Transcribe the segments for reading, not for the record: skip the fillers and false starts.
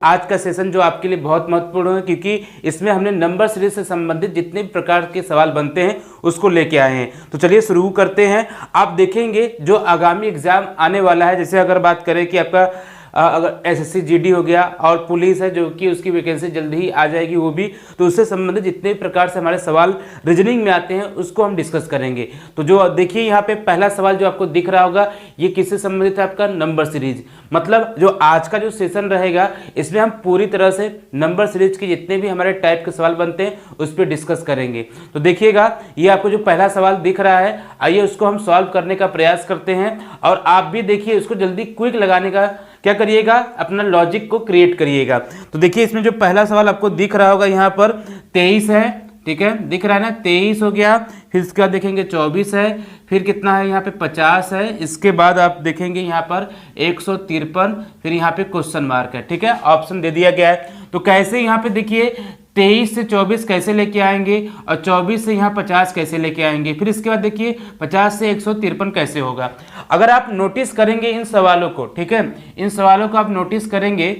आज का सेशन जो आपके लिए बहुत महत्वपूर्ण है क्योंकि इसमें हमने नंबर सीरीज से संबंधित जितने भी प्रकार के सवाल बनते हैं उसको लेके आए हैं। तो चलिए शुरू करते हैं। आप देखेंगे जो आगामी एग्जाम आने वाला है, जैसे अगर बात करें कि आपका अगर एसएससी जीडी हो गया और पुलिस है जो कि उसकी वैकेंसी जल्दी ही आ जाएगी वो भी, तो उससे संबंधित जितने प्रकार से हमारे सवाल रीजनिंग में आते हैं उसको हम डिस्कस करेंगे। तो जो देखिए यहाँ पे पहला सवाल जो आपको दिख रहा होगा ये किससे संबंधित है, आपका नंबर सीरीज। मतलब जो आज का जो सेशन रहेगा इसमें हम पूरी तरह से नंबर सीरीज के जितने भी हमारे टाइप के सवाल बनते हैं उस पर डिस्कस करेंगे। तो देखिएगा ये आपको जो पहला सवाल दिख रहा है, आइए उसको हम सॉल्व करने का प्रयास करते हैं। और आप भी देखिए उसको जल्दी क्विक लगाने का क्या करिएगा, अपना लॉजिक को क्रिएट करिएगा। तो देखिए इसमें जो पहला सवाल आपको दिख रहा होगा यहाँ पर 23 है, ठीक है, दिख रहा है ना, 23 हो गया। फिर इसके बाद देखेंगे 24 है, फिर कितना है यहाँ पे 50 है, इसके बाद आप देखेंगे यहाँ पर 153, फिर यहाँ पे क्वेश्चन मार्क है, ठीक है, ऑप्शन दे दिया गया है। तो कैसे यहाँ पे देखिए 23 से 24 कैसे लेके आएंगे और 24 से यहाँ 50 कैसे लेके आएंगे, फिर इसके बाद देखिए 50 से 153 कैसे होगा। अगर आप नोटिस करेंगे इन सवालों को, ठीक है, इन सवालों को आप नोटिस करेंगे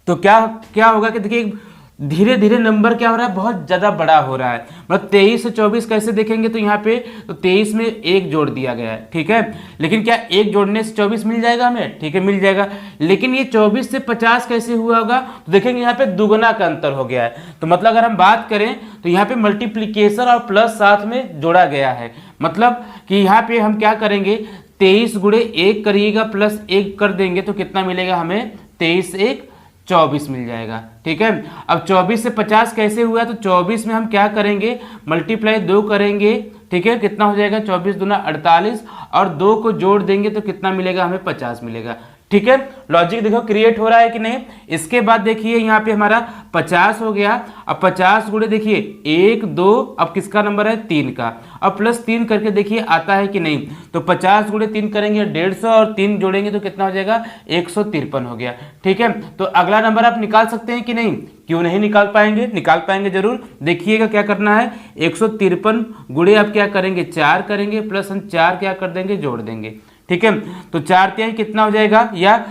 तो क्या होगा कि देखिए धीरे धीरे नंबर क्या हो रहा है, बहुत ज़्यादा बड़ा हो रहा है। मतलब 23 से 24 कैसे देखेंगे तो यहाँ पे तो 23 में 1 जोड़ दिया गया है, ठीक है, लेकिन क्या 1 जोड़ने से 24 मिल जाएगा हमें, ठीक है, मिल जाएगा। लेकिन ये 24 से 50 कैसे हुआ होगा तो देखेंगे यहाँ पे दुगना का अंतर हो गया है। तो मतलब अगर हम बात करें तो यहाँ पे मल्टीप्लीकेशन और प्लस साथ में जोड़ा गया है। मतलब कि यहाँ पे हम क्या करेंगे, 23 गुणे 1 करिएगा प्लस 1 कर देंगे तो कितना मिलेगा हमें, 23 1 24 मिल जाएगा, ठीक है। अब 24 से 50 कैसे हुआ, तो 24 में हम क्या करेंगे, मल्टीप्लाई 2 करेंगे, ठीक है, कितना हो जाएगा 24 दूना 48 और 2 को जोड़ देंगे तो कितना मिलेगा हमें 50 मिलेगा, ठीक है। लॉजिक देखो क्रिएट हो रहा है कि नहीं। इसके बाद देखिए यहाँ पे हमारा 50 हो गया। अब 50 गुणे देखिए 1 2, अब किसका नंबर है 3 का, अब प्लस 3 करके देखिए आता है कि नहीं। तो 50 गुणे 3 करेंगे 150 और 3 जोड़ेंगे तो कितना हो जाएगा 153 हो गया, ठीक है। तो अगला नंबर आप निकाल सकते हैं कि नहीं, क्यों नहीं निकाल पाएंगे, निकाल पाएंगे जरूर। देखिएगा क्या करना है, 153 गुणे आप क्या करेंगे 4 करेंगे प्लस हम 4 क्या कर देंगे जोड़ देंगे, ठीक है। तो 4 तिहाई कितना हो जाएगा, या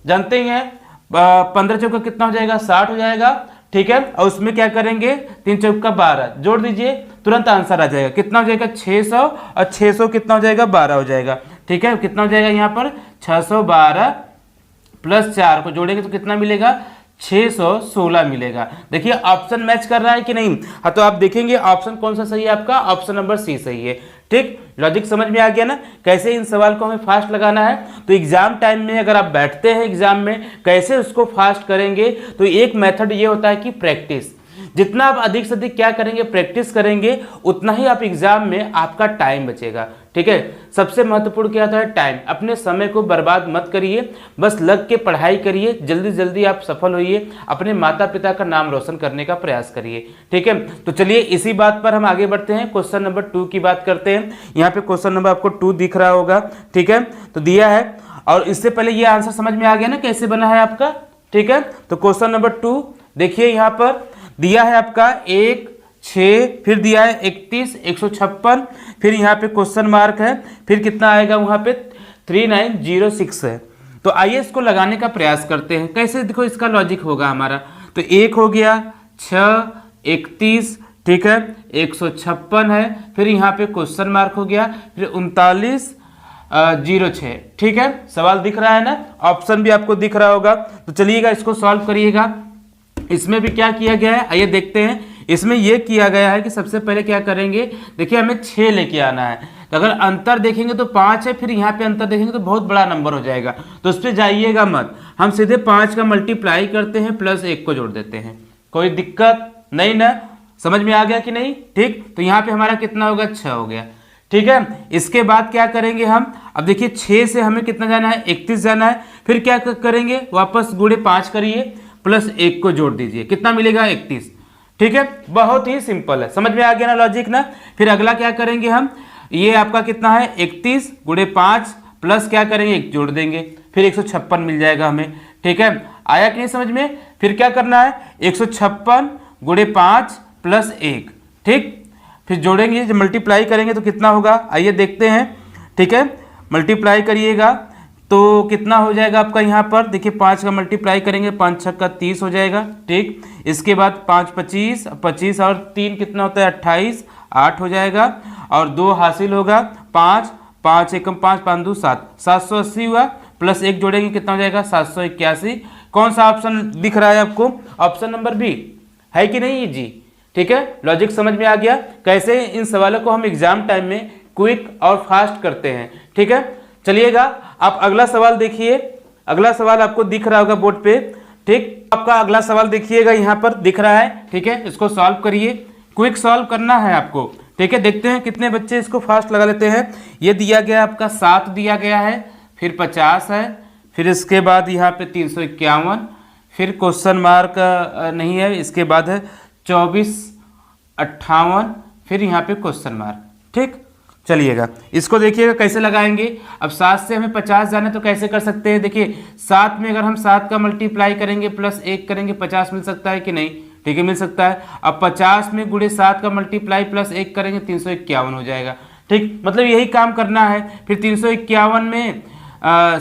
जानते ही हैं 15 चौका कितना हो जाएगा 60 हो जाएगा, ठीक है। और उसमें क्या करेंगे 3 चौका 12 जोड़ दीजिए, तुरंत आंसर आ जाएगा, कितना हो जाएगा 600 और 600 कितना हो जाएगा 12 हो जाएगा, ठीक है। कितना हो जाएगा यहाँ पर 612 प्लस 4 को जोड़ेंगे तो कितना मिलेगा 616 मिलेगा। देखिए ऑप्शन मैच कर रहा है कि नहीं। हाँ, तो आप देखेंगे ऑप्शन कौन सा सही है, आपका ऑप्शन नंबर सी सही है, ठीक। लॉजिक समझ में आ गया ना, कैसे इन सवाल को हमें फास्ट लगाना है। तो एग्जाम टाइम में अगर आप बैठते हैं एग्जाम में कैसे उसको फास्ट करेंगे, तो एक मेथड ये होता है कि प्रैक्टिस। जितना आप अधिक से अधिक क्या करेंगे, प्रैक्टिस करेंगे, उतना ही आप एग्जाम में आपका टाइम बचेगा, ठीक है। सबसे महत्वपूर्ण क्या होता है, टाइम। अपने समय को बर्बाद मत करिए, बस लग के पढ़ाई करिए, जल्दी जल्दी आप सफल होइए, अपने माता पिता का नाम रोशन करने का प्रयास करिए, ठीक है। तो चलिए इसी बात पर हम आगे बढ़ते हैं, क्वेश्चन नंबर 2 की बात करते हैं। यहाँ पे क्वेश्चन नंबर आपको 2 दिख रहा होगा, ठीक है, तो दिया है। और इससे पहले ये आंसर समझ में आ गया ना कैसे बना है आपका, ठीक है। तो क्वेश्चन नंबर 2 देखिए यहाँ पर दिया है आपका 1 6, फिर दिया है 31 156, फिर यहाँ पे क्वेश्चन मार्क है, फिर कितना आएगा वहाँ पे 3906 है। तो आइए इसको लगाने का प्रयास करते हैं, कैसे देखो इसका लॉजिक होगा हमारा। तो 1 हो गया 6 31, ठीक है, 156 है, फिर यहाँ पे क्वेश्चन मार्क हो गया, फिर 3906, ठीक है। सवाल दिख रहा है ना, ऑप्शन भी आपको दिख रहा होगा। तो चलिएगा इसको सॉल्व करिएगा। इसमें भी क्या किया गया है आइए देखते हैं। इसमें यह किया गया है कि सबसे पहले क्या करेंगे, देखिए हमें 6 लेके आना है। तो अगर अंतर देखेंगे तो 5 है, फिर यहाँ पे अंतर देखेंगे तो बहुत बड़ा नंबर हो जाएगा, तो उस पर जाइएगा मत। हम सीधे 5 का मल्टीप्लाई करते हैं प्लस 1 को जोड़ देते हैं, कोई दिक्कत नहीं ना, समझ में आ गया कि नहीं, ठीक। तो यहाँ पे हमारा कितना होगा 6 हो गया, ठीक है। इसके बाद क्या करेंगे हम, अब देखिए 6 से हमें कितना जाना है 31 जाना है, फिर क्या करेंगे वापस गुणे 5 करिए प्लस 1 को जोड़ दीजिए, कितना मिलेगा 31, ठीक है। बहुत ही सिंपल है, समझ में आ गया ना लॉजिक ना। फिर अगला क्या करेंगे हम, ये आपका कितना है 31 गुणे 5 प्लस क्या करेंगे 1 जोड़ देंगे, फिर 156 मिल जाएगा हमें, ठीक है। आया कि नहीं समझ में। फिर क्या करना है 156 गुणे 5 प्लस 1, ठीक, फिर जोड़ेंगे, जब मल्टीप्लाई करेंगे तो कितना होगा आइए देखते हैं, ठीक है। मल्टीप्लाई करिएगा तो कितना हो जाएगा आपका यहाँ पर देखिए 5 का मल्टीप्लाई करेंगे, 5 छक्का का 30 हो जाएगा। ठीक, इसके बाद 5 25, 25 और 3 कितना होता है 28, 8 हो जाएगा और 2 हासिल होगा, 5 5 एकम 5 5 2 7, 780 हुआ, प्लस 1 जोड़ेंगे कितना हो जाएगा 781। कौन सा ऑप्शन दिख रहा है आपको? ऑप्शन नंबर बी है कि नहीं जी? ठीक है, लॉजिक समझ में आ गया कैसे इन सवालों को हम एग्जाम टाइम में क्विक और फास्ट करते हैं। ठीक है, चलिएगा आप अगला सवाल देखिए। अगला सवाल आपको दिख रहा होगा बोर्ड पे। ठीक, आपका अगला सवाल देखिएगा यहाँ पर दिख रहा है। ठीक है, इसको सॉल्व करिए, क्विक सॉल्व करना है आपको। ठीक है, देखते हैं कितने बच्चे इसको फास्ट लगा लेते हैं। ये दिया गया आपका 7 दिया गया है, फिर 50 है, फिर इसके बाद यहाँ पे 351, फिर क्वेश्चन मार्क नहीं है, इसके बाद है 24 58, फिर यहाँ पे क्वेश्चन मार्क। ठीक, चलिएगा इसको देखिएगा कैसे लगाएंगे। अब 7 से हमें 50 जाना तो कैसे कर सकते हैं? देखिए 7 में अगर हम 7 का मल्टीप्लाई करेंगे प्लस 1 करेंगे 50 मिल सकता है कि नहीं? ठीक है, मिल सकता है। अब 50 में गुणे 7 का मल्टीप्लाई प्लस 1 करेंगे 351 हो जाएगा। ठीक, मतलब यही काम करना है। फिर 351 में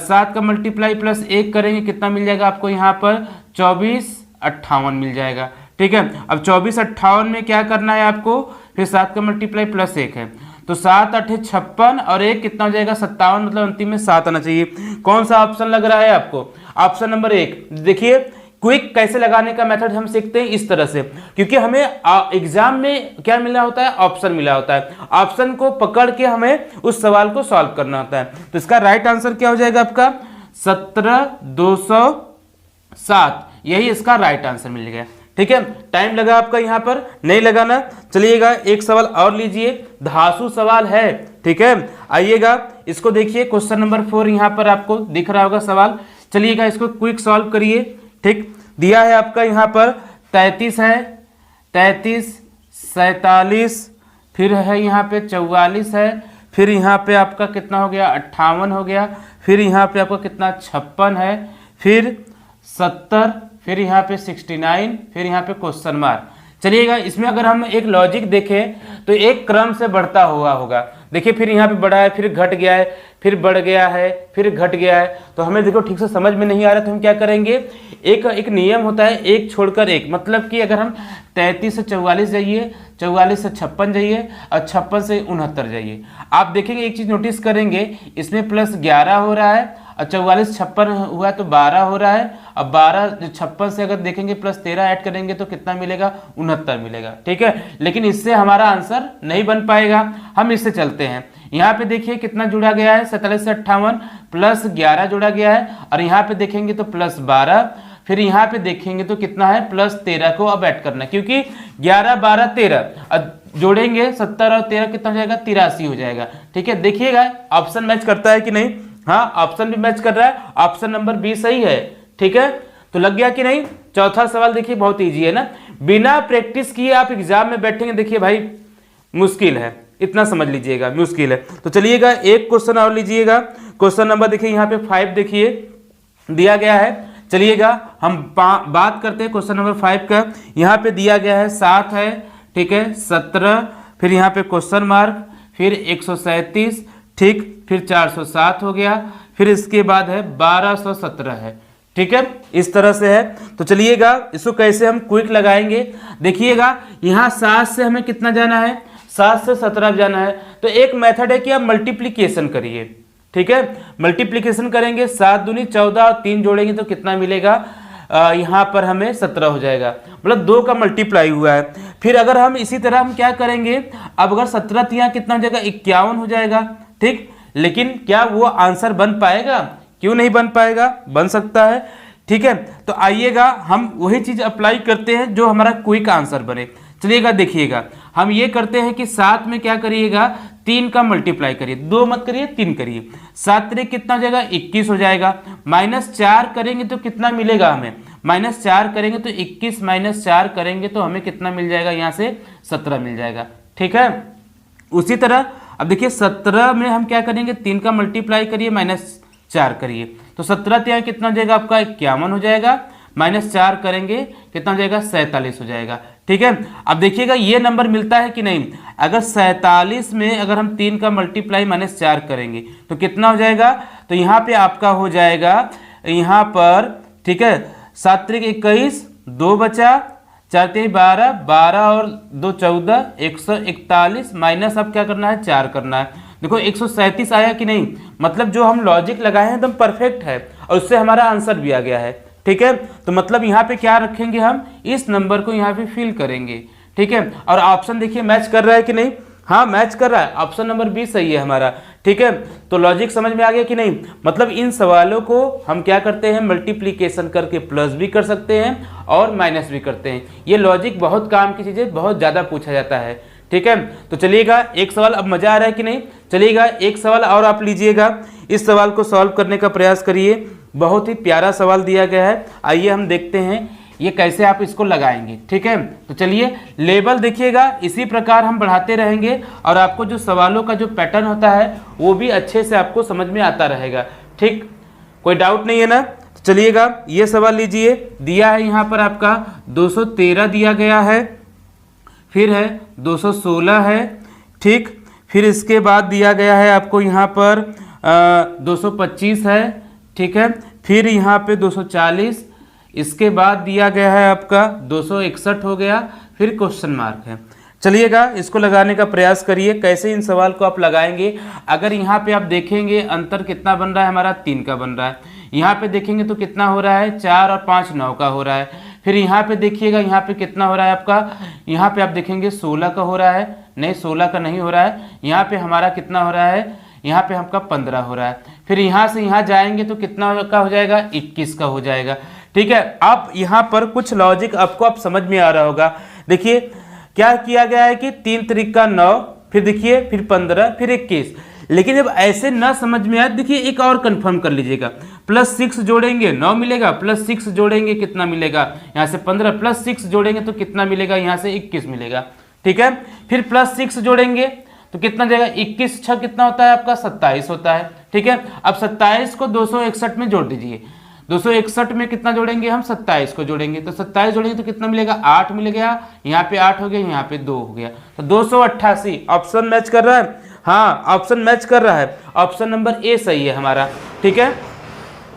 7 का मल्टीप्लाई प्लस 1 करेंगे कितना मिल जाएगा आपको यहाँ पर 24 58 मिल जाएगा। ठीक है, अब 24 58 में क्या करना है आपको? फिर 7 का मल्टीप्लाई प्लस 1 है तो 7 8 56 और 1 कितना हो जाएगा 57, मतलब अंतिम में 7 आना चाहिए। कौन सा ऑप्शन लग रहा है आपको? Option number 1। देखिए क्विक कैसे लगाने का मेथड हम सीखते हैं इस तरह से, क्योंकि हमें एग्जाम में क्या मिला होता है? ऑप्शन मिला होता है। ऑप्शन को पकड़ के हमें उस सवाल को सॉल्व करना होता है। तो इसका राइट आंसर क्या हो जाएगा आपका 17207, यही इसका राइट आंसर मिल गया। ठीक है, टाइम लगा आपका यहाँ पर, नहीं लगाना। चलिएगा एक सवाल और लीजिए, धांसू सवाल है। ठीक है, आइएगा इसको देखिए, क्वेश्चन नंबर 4 यहाँ पर आपको दिख रहा होगा सवाल। चलिएगा इसको क्विक सॉल्व करिए। ठीक, दिया है आपका यहाँ पर 33 है, 33 47, फिर है यहाँ पे 44 है, फिर यहाँ पे आपका कितना हो गया 58 हो गया, फिर यहाँ पे आपका कितना 56 है, फिर 70, फिर यहाँ पे 69, फिर यहाँ पे क्वेश्चन मार्क। चलिएगा इसमें अगर हम एक लॉजिक देखें तो एक क्रम से बढ़ता हुआ होगा। देखिए फिर यहाँ पे बढ़ा है, फिर घट गया है, फिर बढ़ गया है, फिर घट गया है। तो हमें देखो ठीक से समझ में नहीं आ रहा तो हम क्या करेंगे, एक नियम होता है एक छोड़कर एक। मतलब कि अगर हम 33 से 44 जाइए, 44 से 56 जाइए और 56 से 69 जाइए, आप देखेंगे एक चीज़ नोटिस करेंगे, इसमें प्लस 11 हो रहा है और 44 56 हुआ तो 12 हो रहा है। अब 12 56 से अगर देखेंगे प्लस 13 ऐड करेंगे तो कितना मिलेगा 69 मिलेगा। ठीक है, लेकिन इससे हमारा आंसर नहीं बन पाएगा। हम इससे चलते हैं, यहाँ पे देखिए कितना जुड़ा गया है 47 से 58 प्लस 11 जोड़ा गया है, और यहाँ पे देखेंगे तो प्लस 12, फिर यहाँ पे देखेंगे तो कितना है प्लस 13 को अब ऐड करना, क्योंकि 11 12 13 जोड़ेंगे 70 और 13 कितना हो जाएगा 83 हो जाएगा। ठीक है, देखिएगा ऑप्शन मैच करता है कि नहीं? हाँ, ऑप्शन भी मैच कर रहा है, ऑप्शन नंबर बी सही है। ठीक है, तो लग गया कि नहीं? चौथा सवाल देखिए बहुत इजी है ना, बिना प्रैक्टिस किए आप एग्जाम में बैठेंगे, देखिए भाई मुश्किल है, इतना समझ लीजिएगा मुश्किल है। तो चलिएगा एक क्वेश्चन और लीजिएगा, क्वेश्चन नंबर देखिए यहाँ पे 5 देखिए दिया गया है। चलिएगा हम बात करते हैं क्वेश्चन नंबर 5 का। यहाँ पे दिया गया है 7 है, ठीक है 17, फिर यहाँ पे क्वेश्चन मार्क, फिर 137, ठीक, फिर 407 हो गया, फिर इसके बाद है 1217 है। ठीक है, इस तरह से है। तो चलिएगा इसको कैसे हम क्विक लगाएंगे, देखिएगा यहाँ 7 से हमें कितना जाना है, 7 से 17 जाना है। तो एक मेथड है कि आप मल्टीप्लिकेशन करिए। ठीक है, मल्टीप्लिकेशन करेंगे, 7 दूनी 14 और 3 जोड़ेंगे तो कितना मिलेगा, यहाँ पर हमें 17 हो जाएगा, मतलब 2 का मल्टीप्लाई हुआ है। फिर अगर हम इसी तरह हम क्या करेंगे, अब अगर 17 यहाँ कितना हो जाएगा 51 हो जाएगा। ठीक, लेकिन क्या वो आंसर बन पाएगा? क्यों नहीं बन पाएगा, बन सकता है। ठीक है, तो आइएगा हम वही चीज अप्लाई करते हैं जो हमारा क्विक आंसर बने। चलिएगा देखिएगा, हम ये करते हैं कि 7 में क्या करिएगा 3 का मल्टीप्लाई करिए, 2 मत करिए 3 करिए, 7 3 कितना हो जाएगा 21 हो जाएगा। -4 करेंगे तो कितना मिलेगा हमें, -4 करेंगे तो 21 -4 करेंगे तो हमें कितना मिल जाएगा, यहाँ से 17 मिल जाएगा। ठीक है, उसी तरह अब देखिए 17 में हम क्या करेंगे, 3 का मल्टीप्लाई करिए -4 करिए, तो 17 यहाँ कितना हो जाएगा आपका 51 हो जाएगा, -4 करेंगे कितना हो जाएगा 47 हो जाएगा। ठीक है। अब देखिएगा ये नंबर मिलता है कि नहीं। अगर 47 में अगर हम 3 का मल्टीप्लाई -4 करेंगे तो कितना हो जाएगा, तो यहाँ पे आपका हो जाएगा यहाँ पर, ठीक है, 7 त्रिक 21, 2 बचा, 4 3 12, 12 और 2 14, 141 माइनस अब क्या करना है 4 करना है। देखो 137 आया कि नहीं, मतलब जो हम लॉजिक लगाए हैं एकदम परफेक्ट है और उससे हमारा आंसर भी आ गया है। ठीक है, तो मतलब यहाँ पे क्या रखेंगे, हम इस नंबर को यहाँ पे फिल करेंगे। ठीक है, और ऑप्शन देखिए मैच कर रहा है कि नहीं, हाँ मैच कर रहा है, ऑप्शन नंबर बी सही है हमारा। ठीक है, तो लॉजिक समझ में आ गया कि नहीं। मतलब इन सवालों को हम क्या करते हैं, मल्टीप्लीकेशन करके प्लस भी कर सकते हैं और माइनस भी करते हैं। ये लॉजिक बहुत काम की चीज़ें, बहुत ज़्यादा पूछा जाता है। ठीक है, तो चलिएगा एक सवाल, अब मज़ा आ रहा है कि नहीं, चलिएगा एक सवाल और आप लीजिएगा, इस सवाल को सॉल्व करने का प्रयास करिए। बहुत ही प्यारा सवाल दिया गया है, आइए हम देखते हैं ये कैसे आप इसको लगाएंगे। ठीक है, तो चलिए लेवल देखिएगा, इसी प्रकार हम बढ़ाते रहेंगे और आपको जो सवालों का जो पैटर्न होता है वो भी अच्छे से आपको समझ में आता रहेगा। ठीक, कोई डाउट नहीं है ना। तो चलिएगा ये सवाल लीजिए, दिया है यहाँ पर आपका 213 दिया गया है, फिर है 216 है, ठीक, फिर इसके बाद दिया गया है आपको यहाँ पर 225 है, ठीक है, फिर यहाँ पे 240, इसके बाद दिया गया है आपका 261 हो गया, फिर क्वेश्चन मार्क है। चलिएगा इसको लगाने का प्रयास करिए, कैसे इन सवाल को आप लगाएंगे। अगर यहाँ पे आप देखेंगे अंतर कितना बन रहा है हमारा, 3 का बन रहा है। यहाँ पे देखेंगे तो कितना हो रहा है, 4 और 5 9 का हो रहा है। फिर यहाँ पे देखिएगा यहाँ पे कितना हो रहा है आपका, यहाँ पे आप देखेंगे 16 का हो रहा है, नहीं 16 का नहीं हो रहा है। यहाँ पे हमारा कितना हो रहा है, यहाँ पे आपका 15 हो रहा है। फिर यहाँ से यहाँ जाएंगे तो कितना का हो जाएगा, 21 का हो जाएगा। ठीक है, आप यहाँ पर कुछ लॉजिक आपको आप समझ में आ रहा होगा। देखिए क्या किया गया है कि 3 त्रिक का 9, फिर देखिए फिर 15, फिर 21। लेकिन जब ऐसे ना समझ में आए, देखिए एक और कंफर्म कर लीजिएगा, +6 जोड़ेंगे 9 मिलेगा, +6 जोड़ेंगे कितना मिलेगा, यहाँ से 15, +6 जोड़ेंगे तो कितना मिलेगा, यहाँ से 21 मिलेगा। ठीक है, फिर +6 जोड़ेंगे तो कितना जाएगा, 21 6 कितना होता है आपका 27 होता है। ठीक है, अब 27 को 261 में जोड़ दीजिए, 261 में कितना जोड़ेंगे हम, 27 को जोड़ेंगे, तो 27 जोड़ेंगे तो कितना मिलेगा, 8 मिल गया, यहाँ पे 8 हो गया, यहाँ पे 2 हो गया, तो 288। ऑप्शन मैच कर रहा है, हाँ ऑप्शन मैच कर रहा है, ऑप्शन नंबर ए सही है हमारा। ठीक है,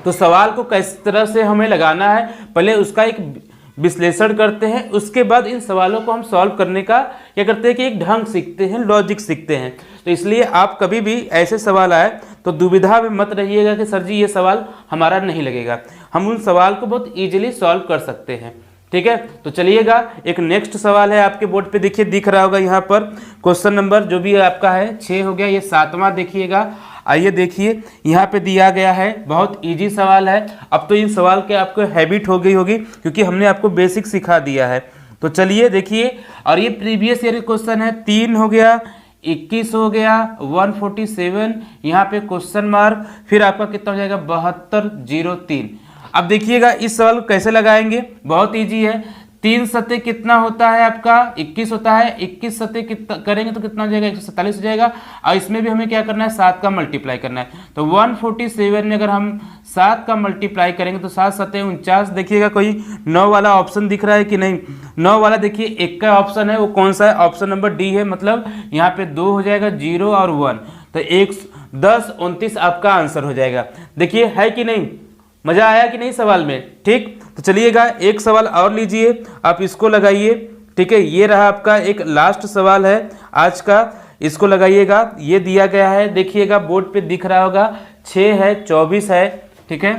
तो सवाल को किस तरह से हमें लगाना है, पहले उसका एक विश्लेषण करते हैं, उसके बाद इन सवालों को हम सॉल्व करने का क्या करते हैं कि एक ढंग सीखते हैं, लॉजिक सीखते हैं। तो इसलिए आप कभी भी ऐसे सवाल आए तो दुविधा में मत रहिएगा कि सर जी ये सवाल हमारा नहीं लगेगा, हम उन सवाल को बहुत ईजिली सॉल्व कर सकते हैं। ठीक है, तो चलिएगा एक नेक्स्ट सवाल है आपके बोर्ड पे, देखिए दिख रहा होगा यहाँ पर, क्वेश्चन नंबर जो भी आपका है 6 हो गया, ये 7वां देखिएगा। आइए देखिए यहाँ पे दिया गया है, बहुत इजी सवाल है। अब तो इन सवाल के आपको हैबिट हो गई होगी क्योंकि हमने आपको बेसिक सिखा दिया है। तो चलिए देखिए, और ये प्रीवियस ईयर क्वेश्चन है, 3 हो गया, 21 हो गया, 147, यहाँ पे क्वेश्चन मार्क, फिर आपका कितना हो जाएगा 7203। अब देखिएगा इस सवाल को कैसे लगाएंगे, बहुत इजी है। 3 सतह कितना होता है आपका, 21 होता है, 21 सतह कितना करेंगे तो कितना हो जाएगा, 147 हो जाएगा। और इसमें भी हमें क्या करना है, 7 का मल्टीप्लाई करना है। तो 147 में अगर हम 7 का मल्टीप्लाई करेंगे तो 7 सतह 49। देखिएगा कोई 9 वाला ऑप्शन दिख रहा है कि नहीं, 9 वाला देखिए एक का ऑप्शन है, वो कौन सा है, ऑप्शन नंबर डी है, मतलब यहाँ पे 2 हो जाएगा, 0 और 1, तो 1 10 29 आपका आंसर हो जाएगा। देखिए है कि नहीं, मजा आया कि नहीं सवाल में। ठीक, तो चलिएगा एक सवाल और लीजिए, आप इसको लगाइए। ठीक है, ये रहा आपका एक लास्ट सवाल है आज का, इसको लगाइएगा। ये दिया गया है, देखिएगा बोर्ड पे दिख रहा होगा, 6 है 24 है। ठीक है,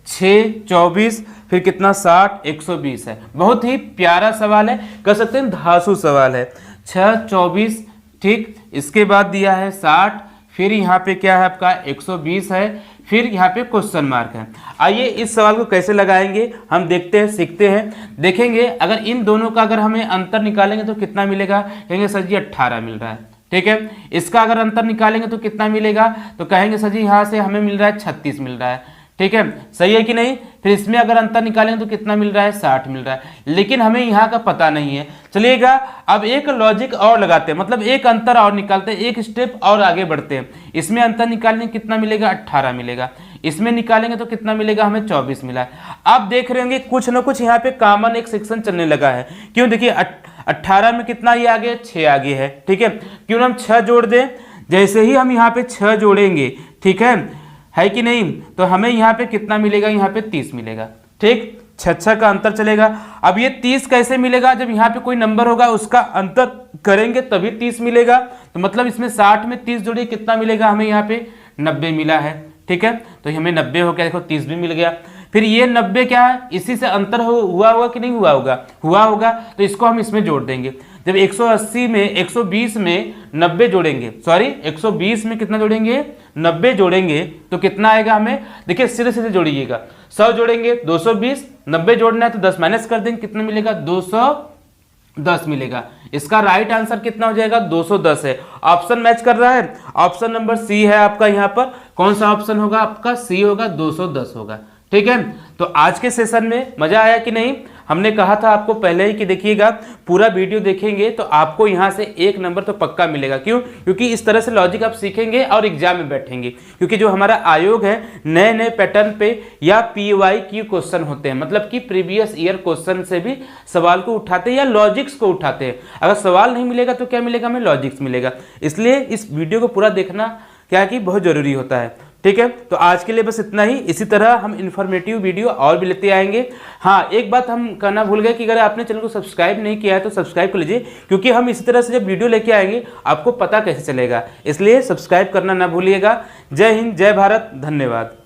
6 24, फिर कितना 60 120 है। बहुत ही प्यारा सवाल है, कह सकते हैं धांसू सवाल है। 6 24, ठीक, इसके बाद दिया है 60, फिर यहाँ पे क्या है आपका 120 है, फिर यहाँ पे क्वेश्चन मार्क है। आइए इस सवाल को कैसे लगाएंगे हम देखते हैं, सीखते हैं। देखेंगे अगर इन दोनों का अगर हमें अंतर निकालेंगे तो कितना मिलेगा, कहेंगे सर जी 18 मिल रहा है। ठीक है, इसका अगर अंतर निकालेंगे तो कितना मिलेगा, तो कहेंगे सर जी यहाँ से हमें मिल रहा है 36 मिल रहा है। ठीक है, सही है कि नहीं। फिर इसमें अगर अंतर निकालेंगे तो कितना मिल रहा है, 60 मिल रहा है, लेकिन हमें यहाँ का पता नहीं है। चलिएगा अब एक लॉजिक और लगाते हैं, मतलब एक अंतर और निकालते हैं, एक स्टेप और आगे बढ़ते हैं। इसमें अंतर निकालने कितना मिलेगा, 18 मिलेगा। इसमें निकालेंगे तो कितना मिलेगा, हमें 24 मिला है। आप देख रहे होंगे कुछ ना कुछ यहाँ पे कॉमन एक सेक्शन चलने लगा है। क्यों, देखिए 18 में कितना ये आगे 6 आगे है, ठीक है। क्यों ना हम 6 जोड़ दें, जैसे ही हम यहाँ पे 6 जोड़ेंगे, ठीक है कि नहीं, तो हमें यहाँ पे कितना मिलेगा, यहाँ पे 30 मिलेगा, ठीक। 6 का अंतर चलेगा। अब ये 30 कैसे मिलेगा, जब यहाँ पे कोई नंबर होगा उसका अंतर करेंगे तभी 30 मिलेगा। तो मतलब इसमें 60 में 30 जोड़िए कितना मिलेगा, हमें यहाँ पे 90 मिला है, ठीक है। तो हमें 90 हो गया, देखो 30 भी मिल गया। फिर ये 90 क्या है, इसी से अंतर हुआ होगा कि नहीं हुआ होगा, हुआ होगा, तो इसको हम इसमें जोड़ देंगे। जब 180 में 120 में 90 जोड़ेंगे, सॉरी 120 में कितना जोड़ेंगे, 90 जोड़ेंगे तो कितना आएगा हमें, देखिए सीधे सीधे जोड़िएगा। 100 जोड़ेंगे 220, 90 जोड़ना है तो 10 माइनस कर देंगे, कितना मिलेगा, 210 मिलेगा। इसका राइट आंसर कितना हो जाएगा, 210 है। ऑप्शन मैच कर रहा है, ऑप्शन नंबर सी है आपका। यहाँ पर कौन सा ऑप्शन होगा आपका, सी होगा, 210 होगा, ठीक है। तो आज के सेशन में मजा आया कि नहीं, हमने कहा था आपको पहले ही कि देखिएगा पूरा वीडियो देखेंगे तो आपको यहाँ से 1 नंबर तो पक्का मिलेगा। क्यों, क्योंकि इस तरह से लॉजिक आप सीखेंगे और एग्जाम में बैठेंगे। क्योंकि जो हमारा आयोग है नए नए पैटर्न पे या PYQ क्वेश्चन होते हैं, मतलब कि प्रीवियस ईयर क्वेश्चन से भी सवाल को उठाते हैं या लॉजिक्स को उठाते हैं। अगर सवाल नहीं मिलेगा तो क्या मिलेगा, हमें लॉजिक्स मिलेगा। इसलिए इस वीडियो को पूरा देखना क्या कि बहुत जरूरी होता है, ठीक है। तो आज के लिए बस इतना ही। इसी तरह हम इन्फॉर्मेटिव वीडियो और भी लेते आएंगे। हाँ, एक बात हम कहना भूल गए कि अगर आपने चैनल को सब्सक्राइब नहीं किया है तो सब्सक्राइब कर लीजिए, क्योंकि हम इसी तरह से जब वीडियो लेके आएंगे आपको पता कैसे चलेगा, इसलिए सब्सक्राइब करना ना भूलिएगा। जय हिंद, जय भारत, धन्यवाद।